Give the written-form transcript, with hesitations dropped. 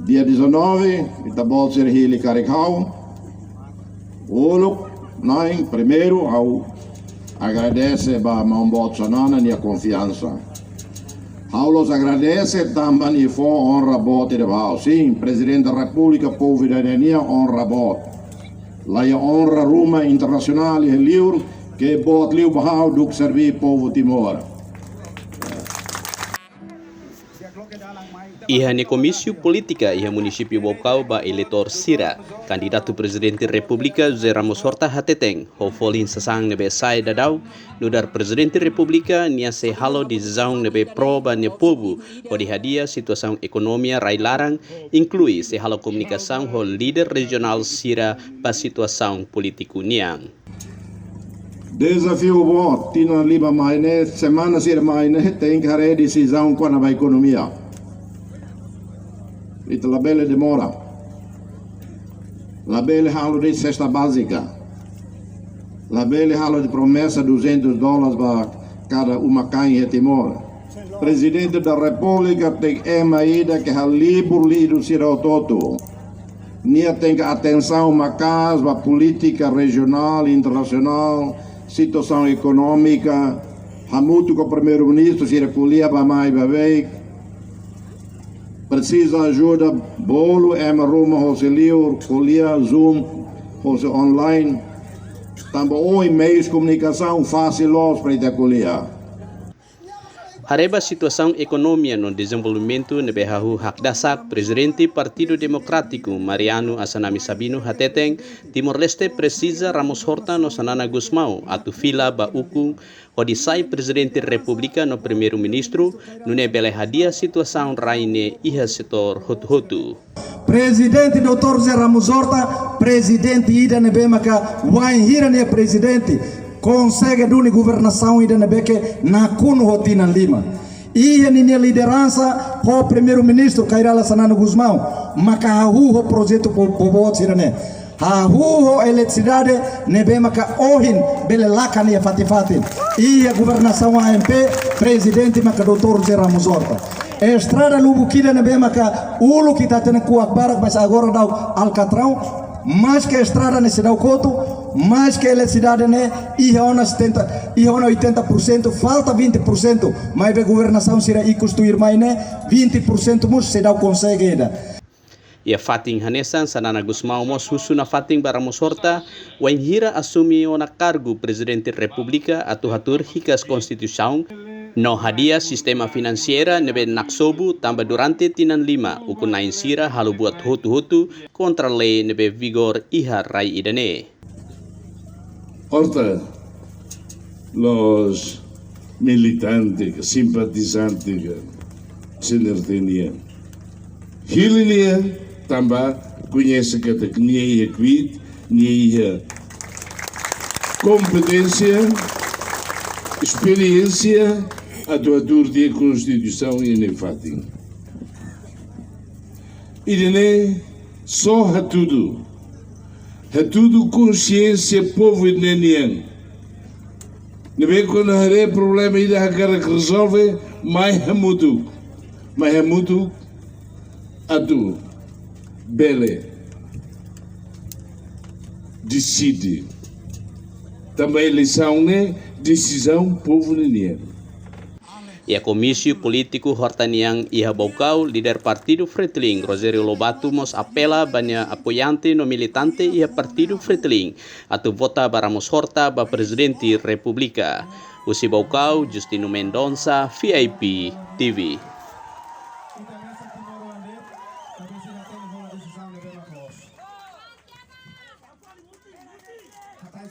Dia 19, kita bolser hili karikau. Oluk, nós, primeiro, ao agradece ba Mambotsonana e a confiança. Aulos agradece também e for honra bote de bal. Sim, Presidente da República, povo da Nenia, honra bote. Lá é honra Ruma Internacional e livro que bote liu bahau do servir povo Timor. Iha ni Komisi Politika iha munisipio Bocau ba eleitor Sira, kandidato presidente Republika José Ramos Horta Hateteng, ho folin sasang nebe sai dadau, nudar presidente Republika nia se halo di zaung nebe pro ba ne povo, ho di hadia situação ekonomia rai larang, inclui se halo komunikasaung ho líder regional Sira pa situação politiku niang. Desafio bom, tina lima maine, semana sira maine, tem que haver decisão quando a economia. Itu la belle demora. La belle halo de cesta básica. La belle halo de promessa $200 para cada uma canha em Timor. Presidente da República tem emaída que é livre lido sira todo. Nia tem atenção uma casa, política regional, internacional, situação econômica. Hamutu com o primeiro-ministro sira kuliah ba mai ba veik. Precisa ajuda, bolo, Roma, José Lior, Colia, Zoom, José Online. Também meios de comunicação fácil para a Colia. Hareba situação econômica no desenvolvimento nebe hahu hak dasak Presidente Partido Democrático Mariano Asanami Sabino Hateteng, Timor-Leste precisa Ramos Horta no Sanana Gusmao, atu fila ba ukung hodisai Presidente Republika no Primeiro-Ministro, nune bele hadia situação raine iha setor hotu-hotu. Presidente Dr. Zé Ramos Horta, Presidente ida nebe maka wain hira ne Presidente, consegue duni governação ida nebeke na kuno hotina lima. Ia ni liderança ho primeiro-ministro Kairala Sanano Gusmão, maka hahu ho projeto pobot sirane. Hahu ho eletricidade nebe maka ohin bele lakani ya fati-fati. Ia governação AMP, presidente maka Dr. Zé Ramos Horta. Estrada lubu kida nebe maka ulu kita tena kuak barak mas agora dau Alcatrão. Mais que a estrada nesse dá o coto, mais que a eletricidade né, ia 80%, falta 20%, mas a governação será e construir mais né, 20% mas se dá o consegue ainda. Ia fating hanesan Sanana Gusmao mos husuna fating Ramos Horta, wain hira assumi ona cargo Presidente Republika atu hatur hikas konstitusião, no hadia sistema finansiera nebe naksobu tamba durante tinan lima ukunain sira halu buat hotu-hotu kontra lei nebe vigor iha rai idane. Horta, los militantes, simpatizantes, senertenia. Hililia tamba conhece que nie ia quid, nie ia competência, experiência, atuador de Constituição e nefatim. Irene só ha tudo consciência povo iraniano. Não é quando há problema e dá cara que resolve, mais é muito atu bele decide. Também eleição né decisão povo iraniano. Ia Komisi Politiku Hortaniang iha Bocau, líder Partido Fretilin, Rogerio Lobato mos apela banyak apoiante no militante iha Partido Fretilin, atu vota Ramos Horta ba Presidente Republika. Usi Bocau, Justino Mendonça, VIP TV. Hatai